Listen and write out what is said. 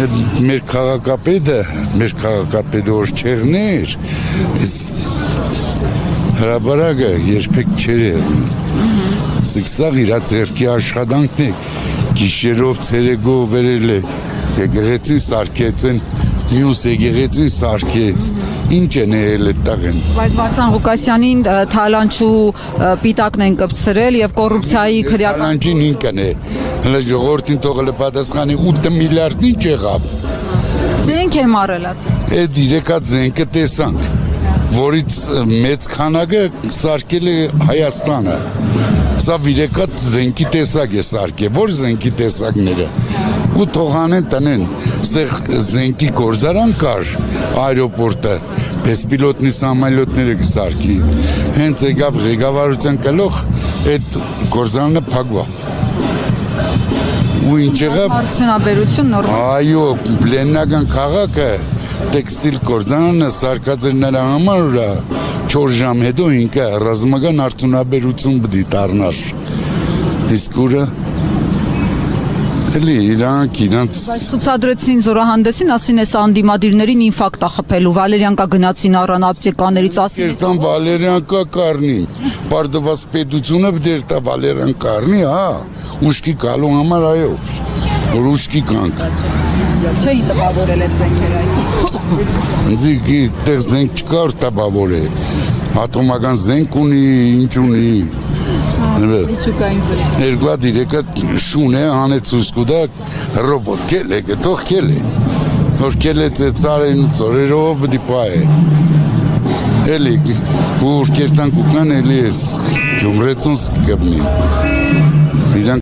մեր քաղաքապետը որ չեղներ, հրաբարակը երբեք չեր եղնի։ Սա իր ձեռքի աշխատանքն է, գիշերով ցերեկով վերել է, եկեղեցին սարքեց են, մյուս եկեղեցին սարքեց, ինչ են եղել այդ տաղեն։ Բայց Վարդան Ղուկասյանին թալանչու պիտակն են կպցրել եւ կոռուպցիայի քրեական Թալանչին ինքն է, հələ ժողովրդին թողել է պատասխանի 8 միլիարդ ինչ եղավ։ Զենք է մարել ասում։ Այդ իրեկա զենքը տեսանք, որից մեծ քանակը սարքել է Հայաստանը։ Սա իրեկա զենքի տեսակ է սարքել, որ զենքի տեսակները ու թողանեն տնեն, ստեղ զենքի գործարան կար այրոպորտը, բեսպիլոտնի սամալյոտները կսարքի, հենց եկավ ղեկավարության գլուխ, այդ գործարանը փակվավ։ Ու ինչ եղավ։ Արդյունաբերություն նորմալ։ Այո, լեննական քաղաքը տեքստիլ գործարանը սարքած էր նրա համար, 4 ժամ հետո ինքը ռազմական արդյունաբերություն պիտի դառնար։ Իսկ ուրը էլի իրանք Բայց ցուցադրեցին զորահանդեսին, ասին էս անդիմադիրներին ինֆակտ է խփելու, Վալերյանկա գնացին առան ապտեկաներից, ասին Երտան Վալերյանկա կառնի, պարտված պետությունը դեր տա Վալերյանկա կառնի, հա, ուշքի գալու համար այո, որ ուշքի կանք։ չէի տպավորել այդ զենքերը այսինքն։ Ինձ այդտեղ զենք չկար տպավոր է, ատոմական զենք ունի, ինչ ունի։ Միջուկային զենք։ Երկու հատ իրեկը շուն է, հանեց ուսկուդա, ռոբոտ կել է, գտող կել է, որ կել է ծարեն ծորերով բդի պա է։ Էլի, որ կերտան կուկան էլի ես, գյումրեցոնս կգբնի։